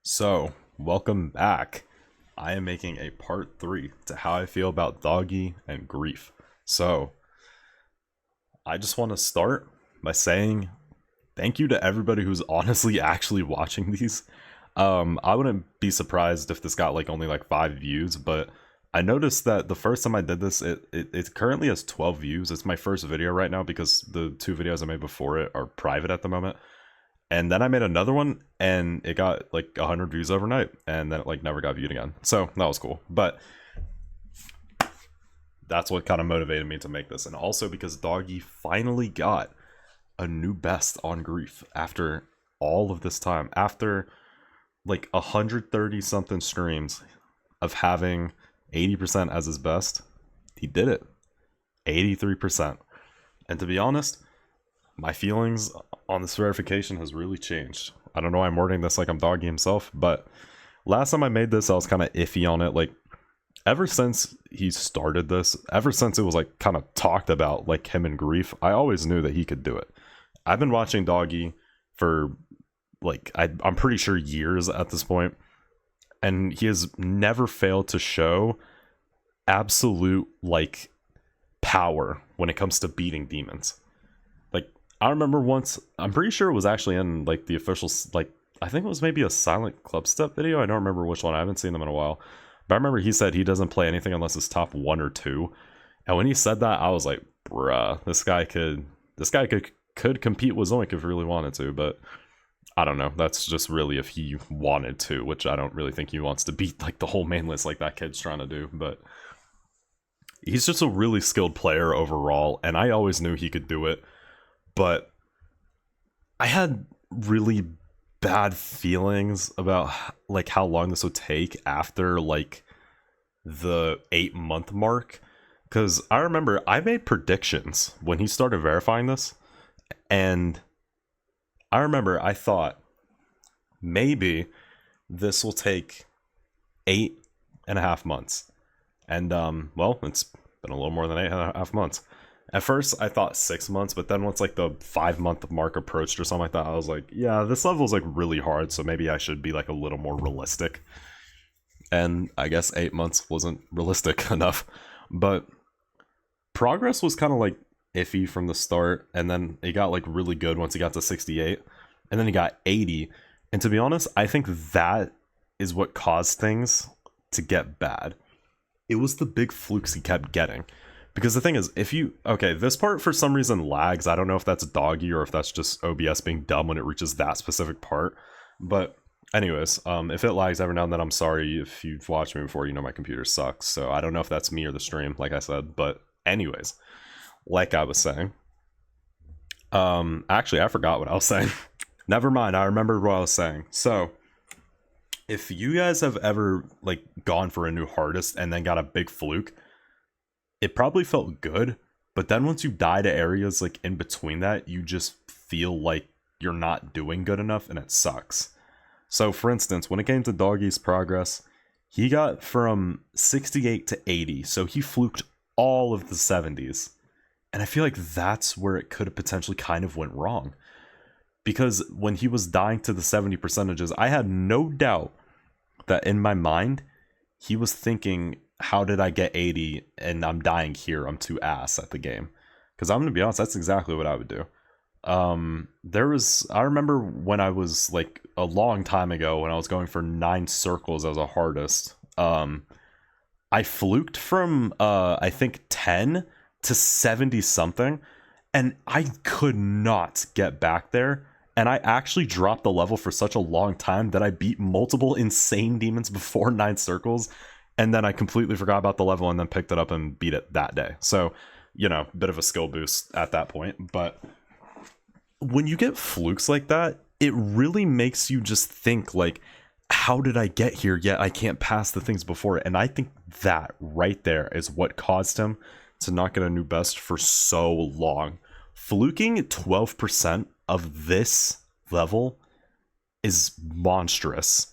So, welcome back. I am making a part 3 to how I feel about Doggy and grief. So, I just want to start by saying thank you to everybody who's honestly actually watching these. I wouldn't be surprised if this got only 5 views, but I noticed that the first time I did this, it currently has 12 views. It's my first video right now because the two videos I made before it are private at the moment. And then I made another one and it got 100 views overnight, and then it never got viewed again. So that was cool. But that's what kind of motivated me to make this. And also because Doggy finally got a new best on grief after all of this time. After 130 something streams of having 80% as his best, he did it. 83%. And to be honest, my feelings on this verification has really changed. I don't know why I'm wording this like I'm Doggy himself, but last time I made this, I was kind of iffy on it. Ever since he started this, ever since it was kind of talked about him and grief, I always knew that he could do it. I've been watching Doggy for I'm pretty sure years at this point, and he has never failed to show absolute power when it comes to beating demons. I remember once, I'm pretty sure it was actually in the official, I think it was maybe a Silent Club Step video. I don't remember which one. I haven't seen them in a while. But I remember he said he doesn't play anything unless it's top 1 or 2. And when he said that, I was like, bruh, this guy could compete with Zoink if he really wanted to, but I don't know. That's just really if he wanted to, which I don't really think he wants to beat the whole main list like that kid's trying to do, but he's just a really skilled player overall, and I always knew he could do it. But I had really bad feelings about how long this would take after the 8-month mark, because I remember I made predictions when he started verifying this, and I remember I thought maybe this will take 8.5 months, and well, it's been a little more than 8.5 months. At first, I thought 6 months, but then once the 5-month mark approached or something like that, I was like, yeah, this level's really hard, so maybe I should be a little more realistic. And I guess 8 months wasn't realistic enough. But progress was kind of iffy from the start, and then it got really good once he got to 68, and then he got 80. And to be honest, I think that is what caused things to get bad. It was the big flukes he kept getting. Because the thing is, this part for some reason lags. I don't know if that's Doggy or if that's just OBS being dumb when it reaches that specific part. But anyways, if it lags every now and then, I'm sorry. If you've watched me before, you know my computer sucks. So I don't know if that's me or the stream, like I said. But anyways, like I was saying. Actually, I forgot what I was saying. Never mind, I remembered what I was saying. So, if you guys have ever gone for a new hardest and then got a big fluke, it probably felt good, but then once you die to areas in between that, you just feel like you're not doing good enough, and it sucks. So for instance, when it came to Doggy's progress, he got from 68 to 80, so he fluked all of the 70s. And I feel like that's where it could have potentially kind of went wrong. Because when he was dying to the 70 percentages, I had no doubt that in my mind, he was thinking, how did I get 80 and I'm dying here? I'm too ass at the game. Because I'm going to be honest, that's exactly what I would do. I remember when I was a long time ago when I was going for 9 circles as a hardest, I fluked from, I think 10 to 70 something, and I could not get back there. And I actually dropped the level for such a long time that I beat multiple insane demons before 9 circles. And then I completely forgot about the level and then picked it up and beat it that day. So, bit of a skill boost at that point. But when you get flukes like that, it really makes you just think how did I get here yet I can't pass the things before it? And I think that right there is what caused him to not get a new best for so long. Fluking 12% of this level is monstrous.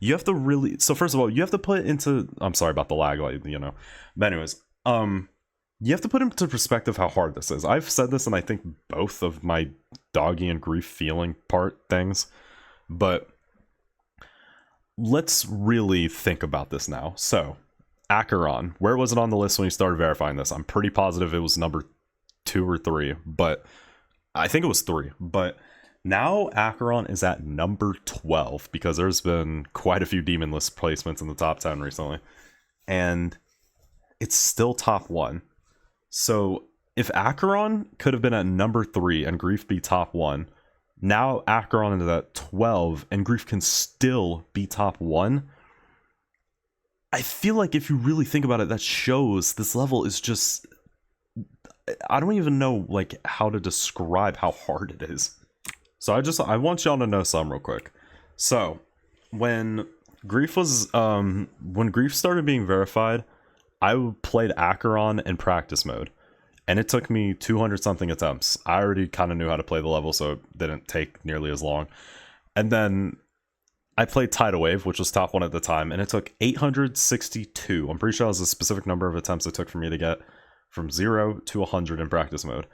You have to really, so first of all, you have to put into, I'm sorry about the lag, but anyways, you have to put into perspective how hard this is. I've said this in I think both of my Doggy and grief feeling part things, but let's really think about this now. So, Acheron, where was it on the list when you started verifying this? I'm pretty positive it was number 2 or 3, but I think it was 3. But now Acheron is at number 12 because there's been quite a few demon list placements in the top 10 recently. And it's still top 1. So if Acheron could have been at number 3 and Grief be top 1, now Acheron is at 12 and Grief can still be top 1. I feel like if you really think about it, that shows this level is just... I don't even know like how to describe how hard it is. So I want y'all to know something real quick. So when Grief started being verified, I played Acheron in practice mode, and it took me 200 something attempts. I already kind of knew how to play the level, so it didn't take nearly as long. And then I played Tidal Wave, which was top 1 at the time, and it took 862. I'm pretty sure that was a specific number of attempts it took for me to get from 0 to 100 in practice mode.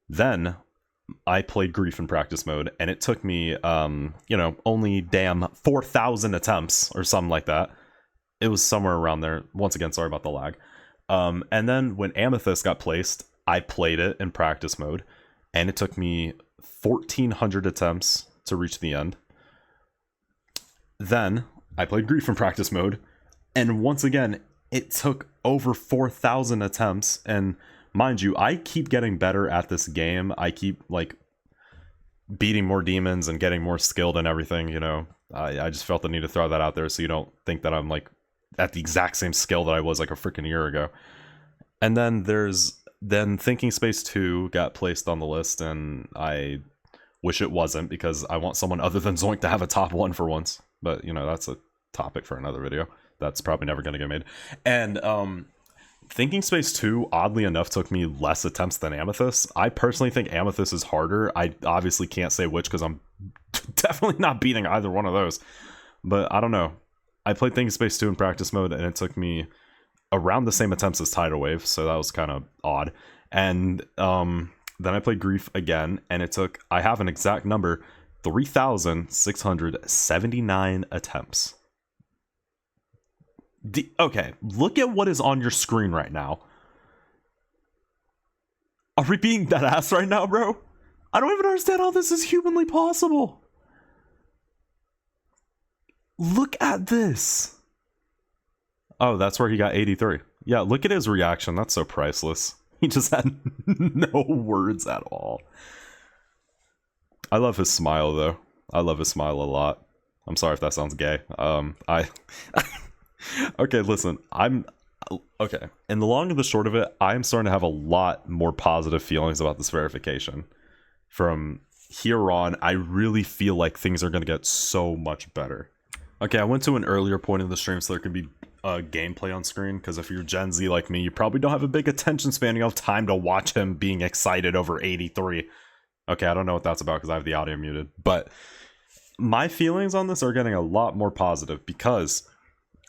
Then I played Grief in practice mode, and it took me, only damn 4,000 attempts or something like that. It was somewhere around there. Once again, sorry about the lag. And then when Amethyst got placed, I played it in practice mode, and it took me 1,400 attempts to reach the end. Then I played Grief in practice mode, and once again, it took over 4,000 attempts, and mind you, I keep getting better at this game. I keep, like, beating more demons and getting more skilled and everything, you know. I just felt the need to throw that out there so you don't think that I'm, like, at the exact same skill that I was, like, a freaking year ago. And then then Thinking Space 2 got placed on the list, and I wish it wasn't, because I want someone other than Zoink to have a top 1 for once. But, you know, that's a topic for another video. That's probably never going to get made. And, Thinking Space 2, oddly enough, took me less attempts than Amethyst. I personally think Amethyst is harder. I obviously can't say which because I'm definitely not beating either one of those. But I don't know. I played Thinking Space 2 in practice mode, and it took me around the same attempts as Tidal Wave, so that was kind of odd. And then I played Grief again, and it took, I have an exact number, 3,679 attempts. Okay, look at what is on your screen right now. Are we being dead ass right now, bro? I don't even understand how this is humanly possible. Look at this. Oh, that's where he got 83. Yeah, look at his reaction. That's so priceless. He just had no words at all. I love his smile, though. I love his smile a lot. I'm sorry if that sounds gay. Okay, listen, okay. And the long and the short of it, I'm starting to have a lot more positive feelings about this verification. From here on, I really feel like things are going to get so much better. Okay, I went to an earlier point in the stream so there could be gameplay on screen, because if you're Gen Z like me, you probably don't have a big attention span. You don't have time to watch him being excited over 83. Okay, I don't know what that's about because I have the audio muted. But my feelings on this are getting a lot more positive because...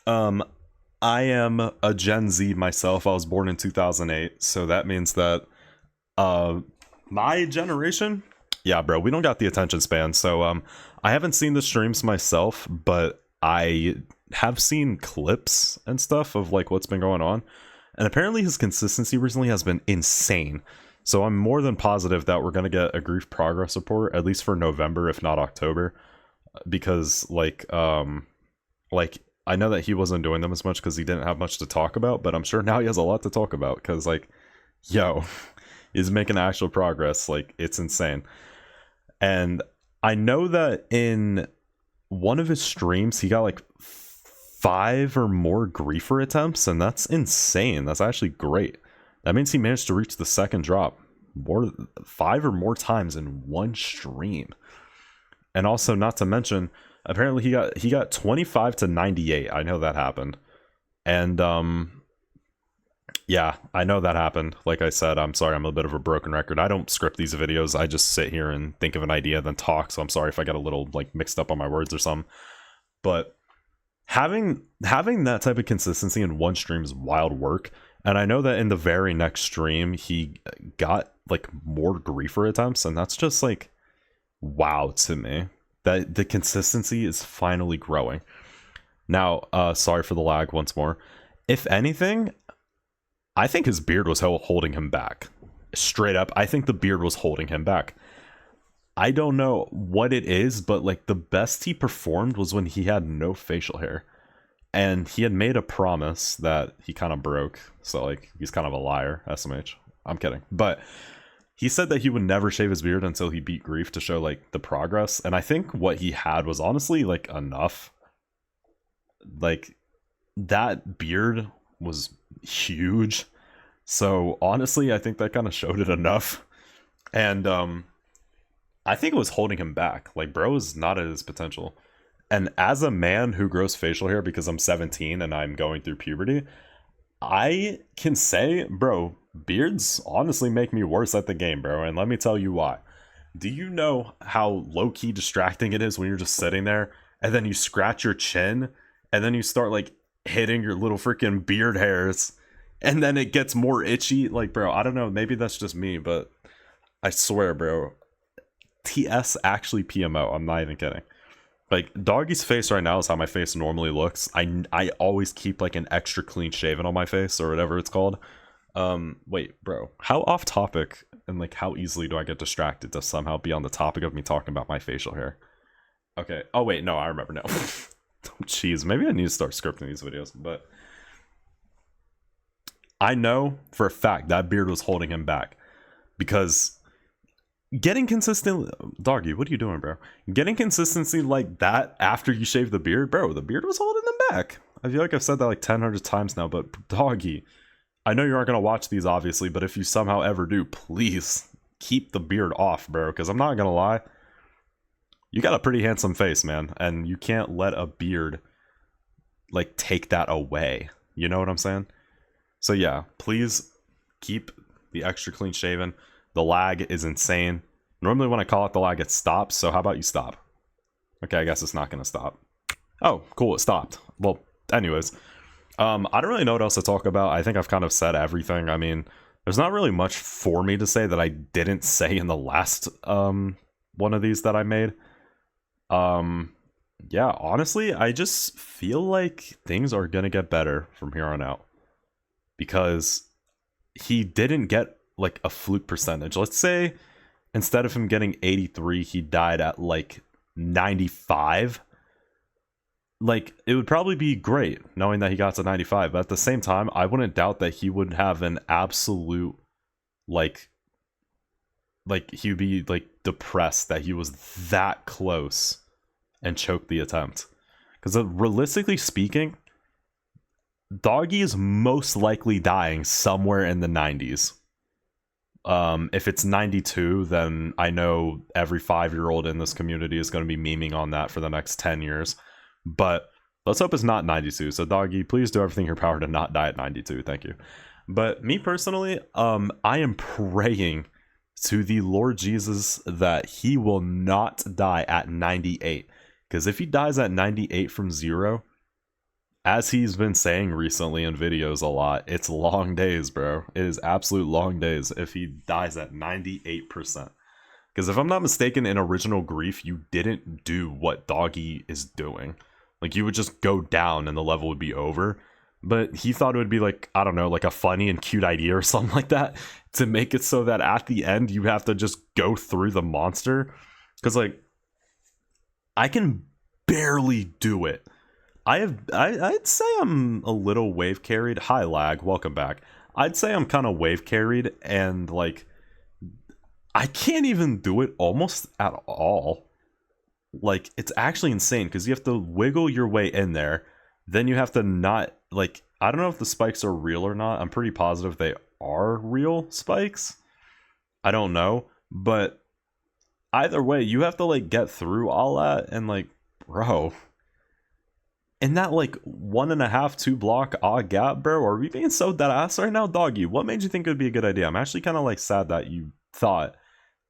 I am a Gen Z myself. I was born in 2008, so that means that my generation, yeah, bro, we don't got the attention span. So I haven't seen the streams myself, but I have seen clips and stuff of like what's been going on, and apparently his consistency recently has been insane. So I'm more than positive that we're gonna get a Grief progress report at least for November, if not October, because like I know that he wasn't doing them as much because he didn't have much to talk about, but I'm sure now he has a lot to talk about because, like, yo, he's making actual progress. Like, it's insane. And I know that in one of his streams, he got, like, 5 or more Griefer attempts, and that's insane. That's actually great. That means he managed to reach the second drop 5 or more times in one stream. And also, not to mention... apparently he got 25 to 98. I know that happened. And yeah, I know that happened. Like I said, I'm sorry, I'm a bit of a broken record. I don't script these videos. I just sit here and think of an idea then talk. So I'm sorry if I get a little like mixed up on my words or something. But having that type of consistency in one stream is wild work. And I know that in the very next stream he got like more Griefer attempts, and that's just like wow to me. That the consistency is finally growing. Now, sorry for the lag once more. If anything, I think his beard was holding him back. Straight up, I think the beard was holding him back. I don't know what it is, but like the best he performed was when he had no facial hair. And he had made a promise that he kind of broke. So like he's kind of a liar, SMH. I'm kidding. But he said that he would never shave his beard until he beat Grief to show like the progress. And I think what he had was honestly like enough. Like that beard was huge. So honestly, I think that kind of showed it enough. And I think it was holding him back. Like, bro is not at his potential. And as a man who grows facial hair because I'm 17 and I'm going through puberty, I can say, bro, beards honestly make me worse at the game, bro. And let me tell you why. Do you know how low-key distracting it is when you're just sitting there and then you scratch your chin and then you start like hitting your little freaking beard hairs and then it gets more itchy? Like, bro, I don't know. Maybe that's just me, but I swear, bro, TS actually PMO. I'm not even kidding. Like, Doggie's face right now is how my face normally looks. I always keep like an extra clean shaven on my face or whatever it's called. Wait, bro, how off topic and like how easily do I get distracted to somehow be on the topic of me talking about my facial hair? Okay. Oh wait, no, I remember now. Jeez, maybe I need to start scripting these videos, but I know for a fact that beard was holding him back because getting consistent, Doggy, what are you doing, bro? Getting consistency like that after you shave the beard, bro, the beard was holding him back. I feel like I've said that like 10 times now, but Doggy, I know you aren't going to watch these, obviously, but if you somehow ever do, please keep the beard off, bro, because I'm not going to lie. You got a pretty handsome face, man, and you can't let a beard, like, take that away. You know what I'm saying? So, yeah, please keep the extra clean shaven. The lag is insane. Normally when I call it the lag, it stops, so how about you stop? Okay, I guess it's not going to stop. Oh, cool, it stopped. Well, anyways. I don't really know what else to talk about. I think I've kind of said everything. I mean, there's not really much for me to say that I didn't say in the last one of these that I made. Yeah, honestly, I just feel like things are gonna get better from here on out. Because he didn't get like a fluke percentage. Let's say instead of him getting 83, he died at like 95. Like, it would probably be great knowing that he got to 95, but at the same time, I wouldn't doubt that he would have an absolute, like he would be, like, depressed that he was that close and choked the attempt. Because realistically speaking, Doggie is most likely dying somewhere in the 90s. If it's 92, then I know every 5-year-old in this community is going to be memeing on that for the next 10 years. But let's hope it's not 92. So Doggie, please do everything in your power to not die at 92. Thank you. But me personally, I am praying to the Lord Jesus that he will not die at 98. Because if he dies at 98 from 0, as he's been saying recently in videos a lot, it's long days, bro. It is absolute long days if he dies at 98%. Because if I'm not mistaken, in Original Grief, you didn't do what Doggie is doing. Like, you would just go down and the level would be over. But he thought it would be like, I don't know, like a funny and cute idea or something like that to make it so that at the end you have to just go through the monster. Because, like, I can barely do it. I'd say I'm a little wave carried. Hi, lag. Welcome back. I'd say I'm kind of wave carried and, like, I can't even do it almost at all. Like, it's actually insane because you have to wiggle your way in there. Then you have to not, like, I don't know if the spikes are real or not. I'm pretty positive they are real spikes. I don't know. But either way, you have to, like, get through all that. And, like, bro, in that, like, 1.5, 2 block odd gap, bro, are we being so dead ass right now? Doggy, what made you think it would be a good idea? I'm actually kind of, like, sad that you thought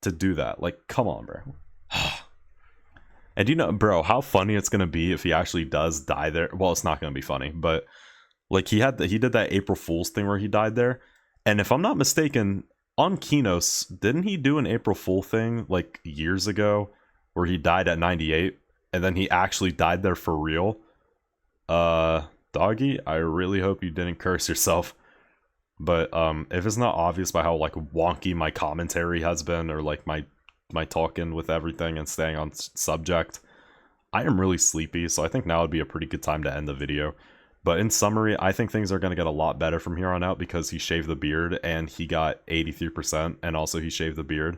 to do that. Like, come on, bro. And you know, bro, how funny it's gonna be if he actually does die there. Well, it's not gonna be funny, but like he did that April Fool's thing where he died there. And if I'm not mistaken, on Kinos, didn't he do an April Fool thing like years ago where he died at 98 and then he actually died there for real? Doggy, I really hope you didn't curse yourself. But if it's not obvious by how like wonky my commentary has been, or like my talking with everything and staying on subject, I am really sleepy, so I think now would be a pretty good time to end the video. But in summary, I think things are going to get a lot better from here on out because he shaved the beard and he got 83%, and also he shaved the beard.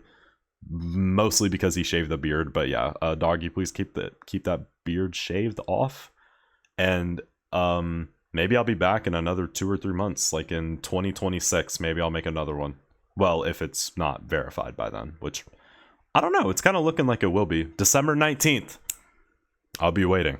Mostly because he shaved the beard, but yeah, Doggy, please keep that beard shaved off. And maybe I'll be back in another 2 or 3 months, like in 2026. Maybe I'll make another one. Well, if it's not verified by then, which I don't know. It's kind of looking like it will be. December 19th. I'll be waiting.